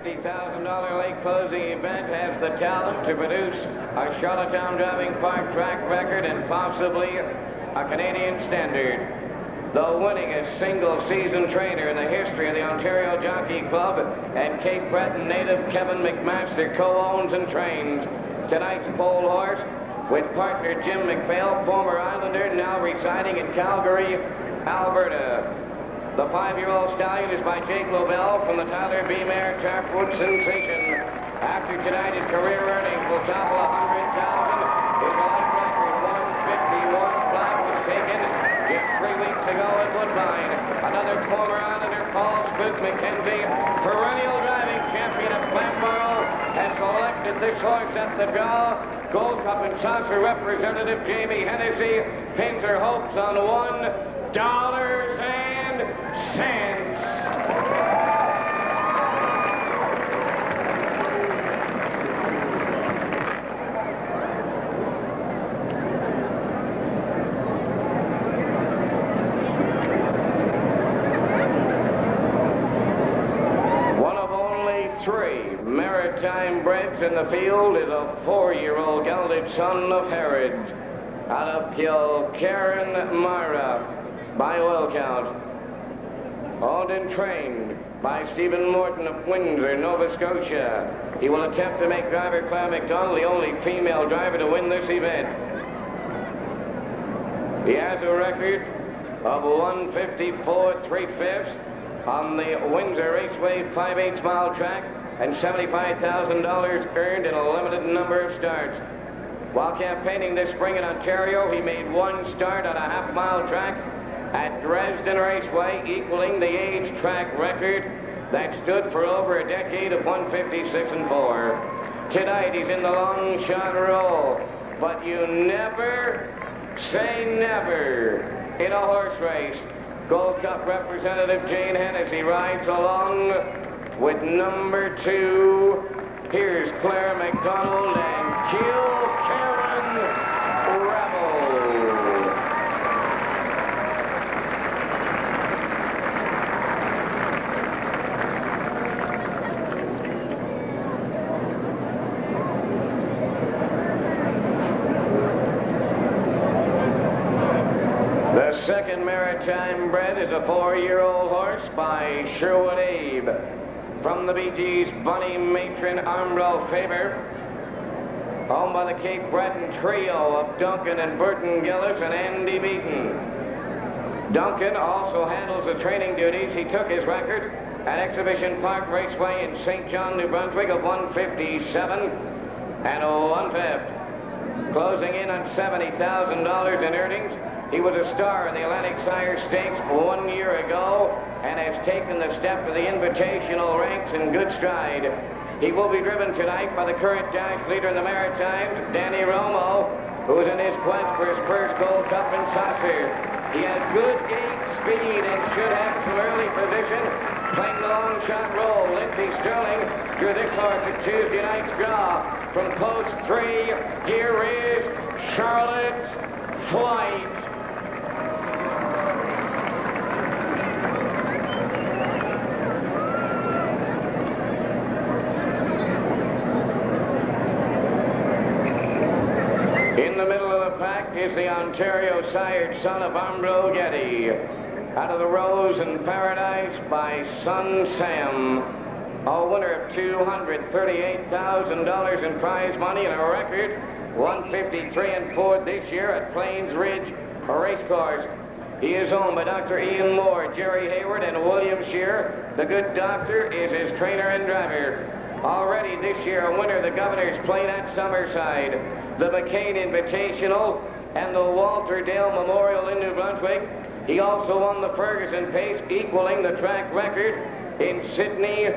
$50,000 late closing event has the talent to produce a Charlottetown driving park track record and possibly a Canadian standard. The winningest single-season trainer in the history of the Ontario Jockey Club and Cape Breton native Kevin McMaster co-owns and trains tonight's pole horse with partner Jim McPhail, former Islander, now residing in Calgary, Alberta. The 5-year-old stallion is by Jake Lobel from the Tyler B. Mayer Tarpwood Sensation. After tonight, his career earnings will topple $100,000. His life record, 151 flat, was taken just 3 weeks ago at Woodbine. Another former Islander, Paul Spook McKenzie, perennial driving champion of Flamborough, has selected this horse at the draw. Gold Cup and Saucer representative Jamie Hennessy pins her hopes on $1 cents. One of only 3 maritime breds in the field is a 4-year-old gelded son of Herod out of Kilkerran Myra by oil count. Owned and trained by Stephen Morton of Windsor, Nova Scotia. He will attempt to make driver Claire McDonald the only female driver to win this event. He has a record of 154 3/5 on the Windsor Raceway 5/8 mile track and $75,000 earned in a limited number of starts. While campaigning this spring in Ontario, he made 1 start on a half-mile track at Dresden Raceway, equaling the age track record that stood for over a decade of 156 4. Tonight he's in the long shot roll, but you never say never in a horse race. Gold Cup representative Jane Hennessy rides along with number 2. Here's Claire McDonald and Kilkerran Rebel. The second maritime bred is a 4-year-old horse by Sherwood Abe from the Bee Gees' Bunny Matron Armbrell Faber, owned by the Cape Breton trio of Duncan and Burton Gillis and Andy Beaton. Duncan also handles the training duties. He took his record at Exhibition Park Raceway in St. John, New Brunswick of 157 1/5, closing in on $70,000 in earnings. He was a star in the Atlantic Sire Stakes 1 year ago and has taken the step to the invitational ranks in good stride. He will be driven tonight by the current dash leader in the Maritimes, Danny Romo, who is in his quest for his first Gold Cup and Saucer. He has good gate speed and should have some early position. Playing the long shot roll, Lindsey Sterling drew this horse at Tuesday night's draw. From post 3, here is Charlotte's Flight. In the middle of the pack is the Ontario sired son of Ambro Getty. Out of the Rose and Paradise by Sun Sam. A winner of $238,000 in prize money and a record 153 4 this year at Plains Ridge Racecourse. He is owned by Dr. Ian Moore, Jerry Hayward, and William Shear. The good doctor is his trainer and driver. Already this year a winner of the Governor's Plate at Summerside, the McCain Invitational, and the Walter Dale Memorial in New Brunswick. He also won the Ferguson Pace, equaling the track record in Sydney,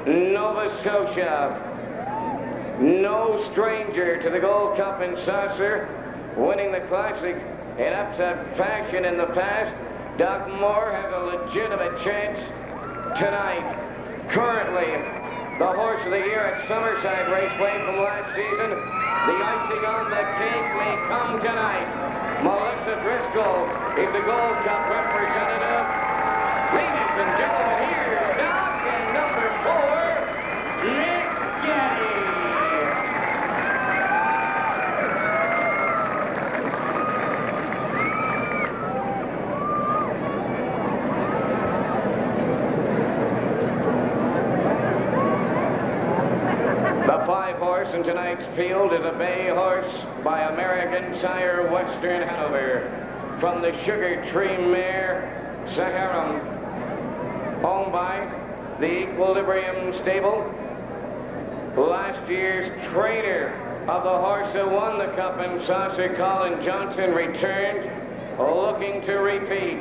Nova Scotia. No stranger to the Gold Cup and Saucer, winning the Classic in upset fashion in the past. Doc Moore has a legitimate chance tonight. Currently, the horse of the year at Summerside Raceway from last season. The icing on the cake may come tonight. Melissa Driscoll is the Gold Cup representative. Ladies and gentlemen, here's Doc and number 4, horse in tonight's field is a bay horse by American Sire Western Hanover from the Sugar Tree mare Saharam, owned by the Equilibrium Stable. Last year's trainer of the horse that won the Cup and Saucer, Colin Johnson, returned, looking to repeat.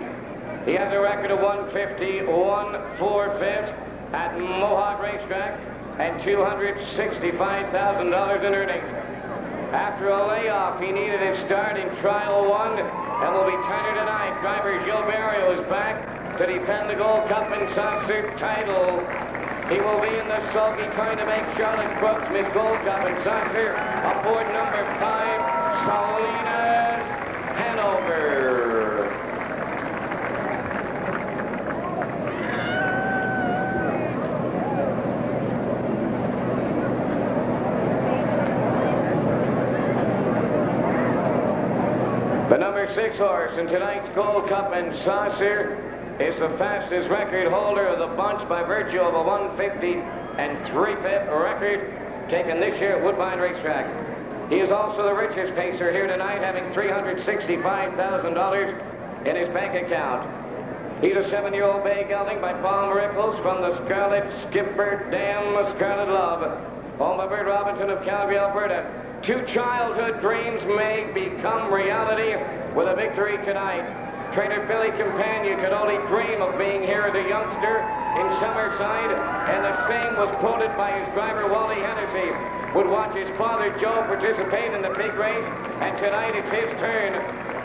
He has a record of 150, 1/4 at Mohawk Racetrack and $265,000 in earnings. After a layoff, he needed his start in Trial 1 and will be trainer tonight. Driver Gil Barrio is back to defend the Gold Cup and Saucer title. He will be in the sulky trying to make Charlotte Brooks Miss Gold Cup and Saucer aboard number 5, Salinas Hanover. The number 6 horse in tonight's Gold Cup and Saucer is the fastest record holder of the bunch by virtue of a 150 3/5 record taken this year at Woodbine Racetrack. He is also the richest pacer here tonight, having $365,000 in his bank account. He's a 7-year-old bay gelding by Paul Ripples from the Scarlet Skipper Dam Scarlet Love, owned by Bert Robinson of Calgary, Alberta. 2 childhood dreams may become reality with a victory tonight. Trainer Billy Campagna could only dream of being here as a youngster in Summerside, and the same was quoted by his driver Wally Hennessy. Would watch his father Joe participate in the big race, and tonight it's his turn.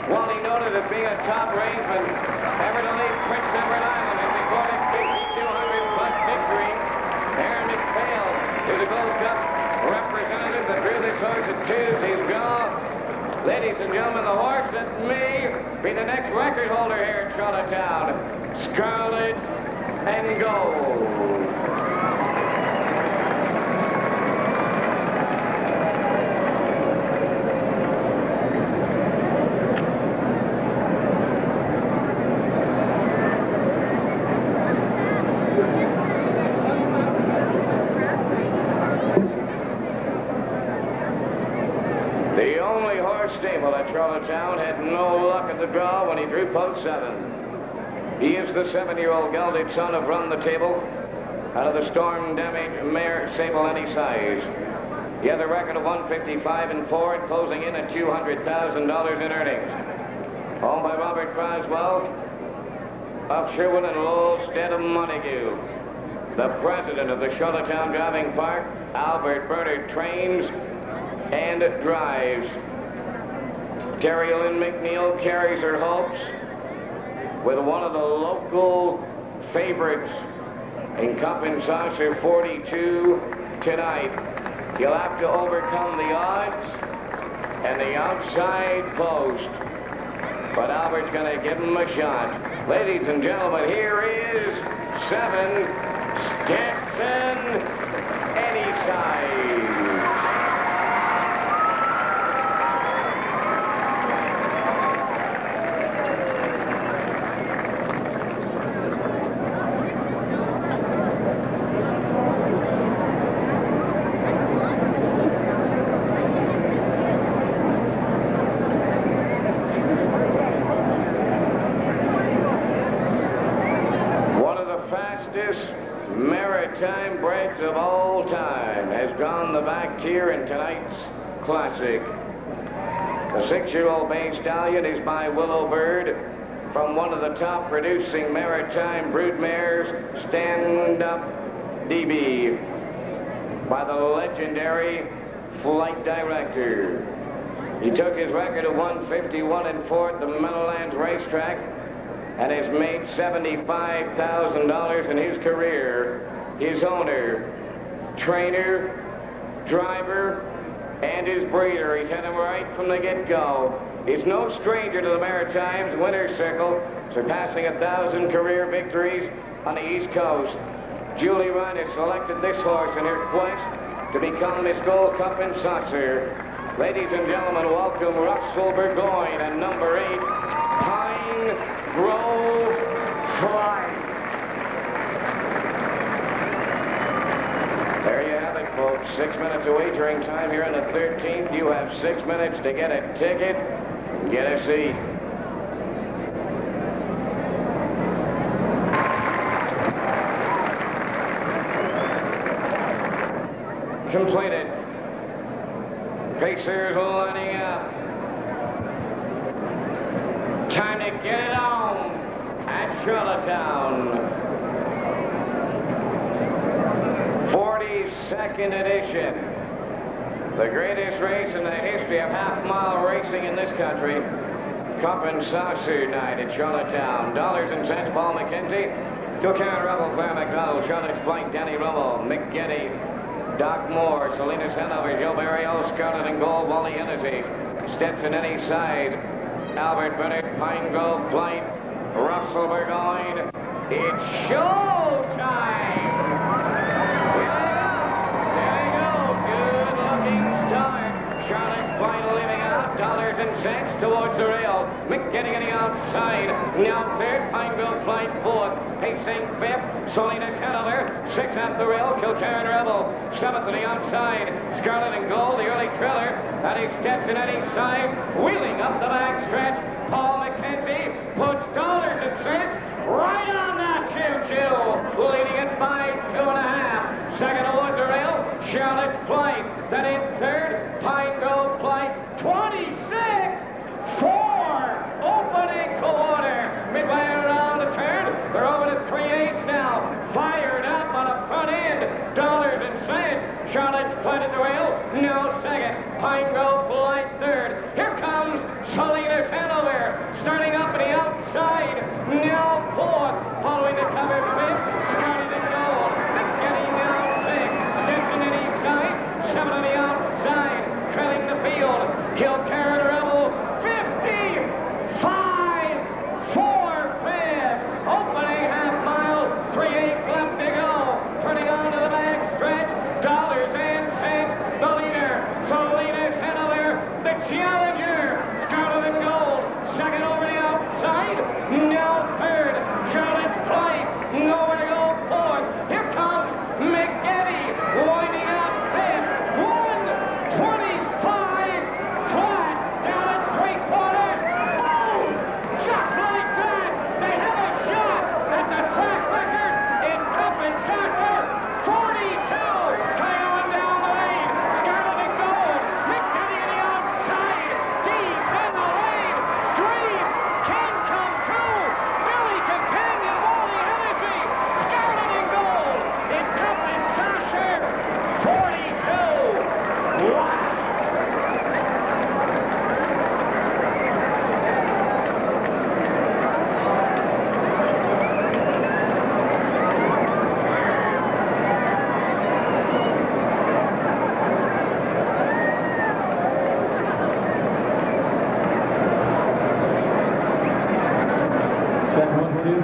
Wally, noted as being a top rangeman, ever to lead Prince Edward Island and recorded 5,200+ victory. Aaron McPhail is a Gold Cup representative that drew this horse at Tuesday's draw. Ladies and gentlemen, the horse that may be the next record holder here at Charlottetown, Scarlet and Gold. The only horse stable at Charlottetown had no luck at the draw when he drew post 7. He is the 7-year-old gelded son of Run the Table out of the storm-damaged mare Sable Any Size. He has a record of 155 4 and closing in at $200,000 in earnings. Owned by Robert Croswell of Sherwood and Lowell Stead of Montague. The president of the Charlottetown Driving Park, Albert Bernard, trains and drives. Terry Lynn McNeil carries her hopes with one of the local favorites in Cup and Saucer 42 tonight. He'll have to overcome the odds and the outside post, but Albert's going to give him a shot. Ladies and gentlemen, here is 7, Stetson Any Size. Maritime breds of all time has gone the back tier in tonight's classic. The 6-year-old bay stallion is by Willow Bird from one of the top producing maritime brood mares, Stand Up DB, by the legendary Flight Director. He took his record of 151 4 at the Meadowlands Racetrack and has made $75,000 in his career. His owner, trainer, driver, and his breeder, he's had him right from the get-go. He's no stranger to the Maritimes winner's circle, surpassing 1,000 career victories on the East Coast. Julie Ryan has selected this horse in her quest to become Miss Gold Cup and Saucer. Ladies and gentlemen, welcome Russell Burgoyne and number 8, Pine Grove Flight. There you have it, folks. 6 minutes of wagering time here on the 13th. You have 6 minutes to get a ticket, get a seat. Completed. Pacers lining up. Time to get it on at Charlottetown. 42nd edition. The greatest race in the history of half-mile racing in this country. Cup and Saucer Night at Charlottetown. Dollars and cents, Paul McKenzie. Kilcarron Rebel, Claire McDonald. Charlotte's Flight, Danny Romo. Mick Getty. Doc Moore. Salinas Hanover. Joe Barrio. Scarlet and Gold. Wally Hennessy. Stetson any side. Albert Bennett. Pine Grove Flight. Russell Burgoyne. It's showtime! Charlotte Flight leaving out, dollars and cents towards the rail. Mick getting outside. Now third, Pine Grove Flight fourth. Hastings fifth. Salinas Hanover. Sixth at the rail. Kilcarron Rebel. Seventh on the outside. Scarlet and Gold, the early trailer. That is Stetson at each side. Wheeling up the back stretch. Paul McKenzie puts dollars and cents right on that choo-choo. Leading at 5-2.5. Second towards the rail. Charlotte Flight. Then in third, Pine Grove Flight, 26-4, opening quarter. Midway around the turn, they're over to 3/8 now. Fired up on a front end, dollars and cents. Charlotte Flight at the rail, now second. Pine Grove Flight third. Here comes Salinas Hanover, starting up on the outside, now fourth. Following the cover fifth, Scarlet and Gold. Getting now sixth. Stetson at each side. Seven on the outside, trailing the field. Kilcarron Rebel, 55-4-5. Opening half mile, 3/8 left to go. Turning on to the back stretch, dollars and cents. The leader, Salinas Hanover, the challenger. Scarlet and Gold, second over the outside. Now third, Charlotte Flight, nowhere to go fourth. Here comes Mick Getty, winding up fifth. 125 flat down at 3/4. Boom! Just like that, they have a shot at the track record in Cup and Saucer. 42 coming on down the lane. Scarlet and Gold. Mick Getty on the outside. Deep in the lane. Dream can come true. Billy Companion, Wally Hennessy. Scarlet and Gold in Cup and Saucer. 42. Wow. Check 1, 2.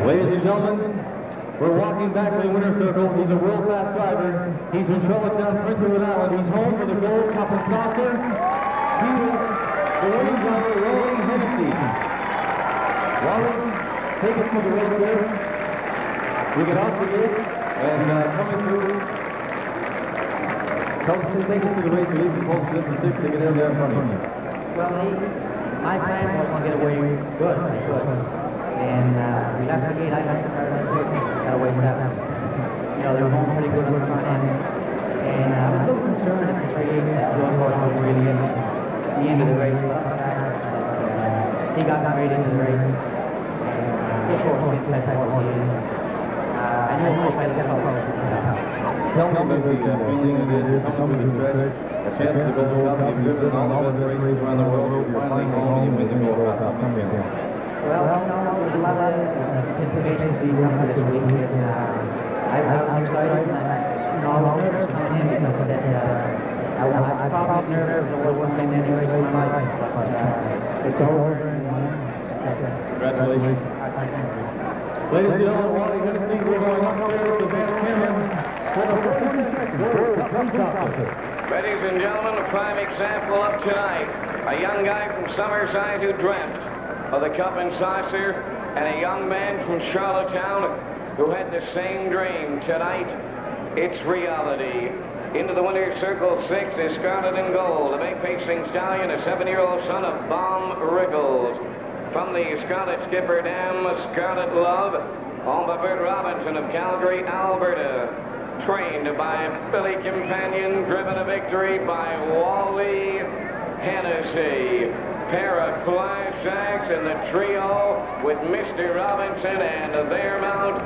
Ladies and gentlemen, we're walking back to the winner's circle. He's a world-class driver. He's from Charlottetown, Prince Edward Island. He's home for the Gold Cup and Saucer. He is the winning driver, Wally Hennessy. Wally, take us to the race there. We get off the gate and coming through. Take us to the race. We leave the post position 6 to get in there in front of you. Well, my plan was to get away good. And we left the gate, I got away 7. You know, they were going pretty good on the front end. And I was a little concerned at the 3/8 that Joe Horse would really get the end of the race. But he got married into the race. And, of course, it's that type of horse. I knew he was going to get all close. Tell me about the feeling it is to come to the stretch, a chance to go to the Gold Cup. You've driven all the best races around the world. You're finally home and you win the Gold Cup. Come in. Well, there's a lot of anticipation to be coming this week. I'm excited. I'm nervous to come in because I'm probably nervous over one thing anyway in my life, but it's over. Congratulations. Ladies and gentlemen, what are you going to see? We're going up there to Vance Cameron for the World Cup Saucer. Ladies and gentlemen, a prime example of tonight. A young guy from Summerside who dreamt of the Cup and Saucer, and a young man from Charlottetown who had the same dream. Tonight, it's reality. Into the winner's circle 6 is Scarlet and Gold, a bay-facing stallion, a 7-year-old son of Baum Rickles. From the Scarlet Skipper Dam, Scarlet Love, owned by Bert Robinson of Calgary, Alberta. Trained by Billy Companion, driven to victory by Wally Hennessy. Pair of classics in the trio with Mr. Robinson and their mount,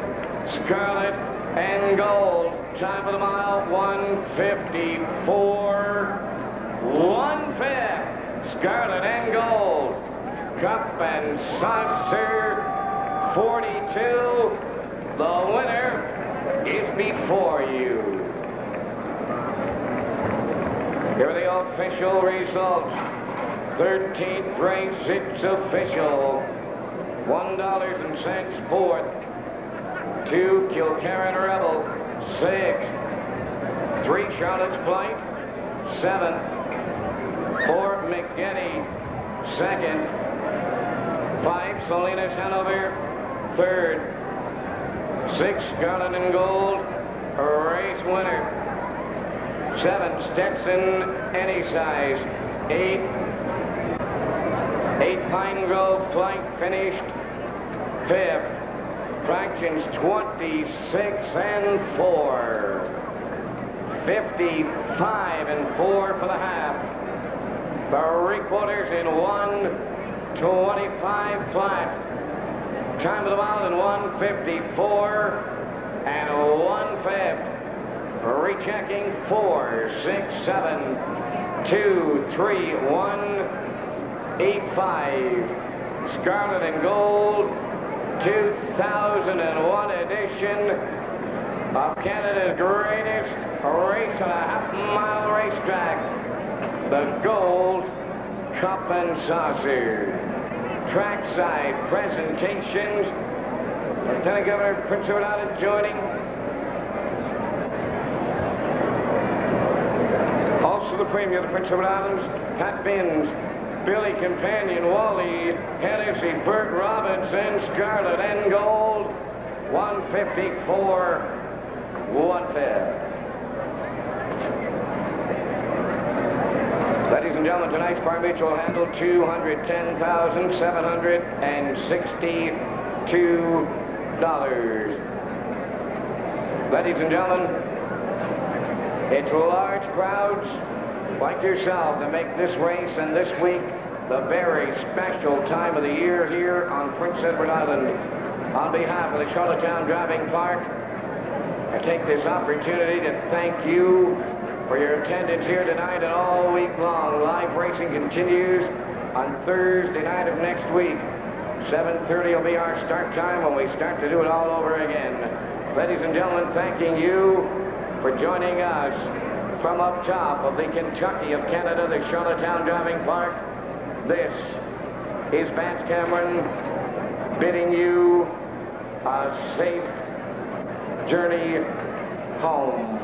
Scarlet and Gold. Time for the mile, 1:54, 1/5. Scarlet and Gold. Cup and Saucer, 42. The winner is before you. Here are the official results. 13th race, it's official. $1.00 fourth. 2 Kilkerran Rebel. 6th. 3 Charlotte's Flight. 7th. 4 McGinney. 2nd. 5 Salinas Hanover. 3rd. 6 Scarlet and Gold. Race winner. 7 Stetson Any Size. 8 Pine Grove Flight finished 5th. Fractions 26 and 4. 55 and 4 for the half. 3/4 in 1:25 flat. Time of the mile in 1:54 and 1/5. Rechecking 4, 6, 7, 2, 3, 1, 8, 5. Scarlet and Gold, 2001 edition of Canada's greatest race on a half-mile racetrack, the Gold Cup and Saucer. Trackside presentations. Lieutenant Governor Prince Edward Island joining. Also the Premier of the Prince Edward Islands, Pat Binns, Billy Companion, Wally Hennessy, Bert Robinson, Scarlet and Gold, 1:54, 1/5. Ladies and gentlemen, tonight's Par Mutual handled $210,762. Ladies and gentlemen, it's large crowds like yourself that make this race and this week the very special time of the year here on Prince Edward Island. On behalf of the Charlottetown Driving Park, I take this opportunity to thank you for your attendance here tonight and all week long. Live racing continues on Thursday night of next week. 7:30 will be our start time when we start to do it all over again. Ladies and gentlemen, thanking you for joining us from up top of the Kentucky of Canada, the Charlottetown Driving Park. This is Vance Cameron bidding you a safe journey home.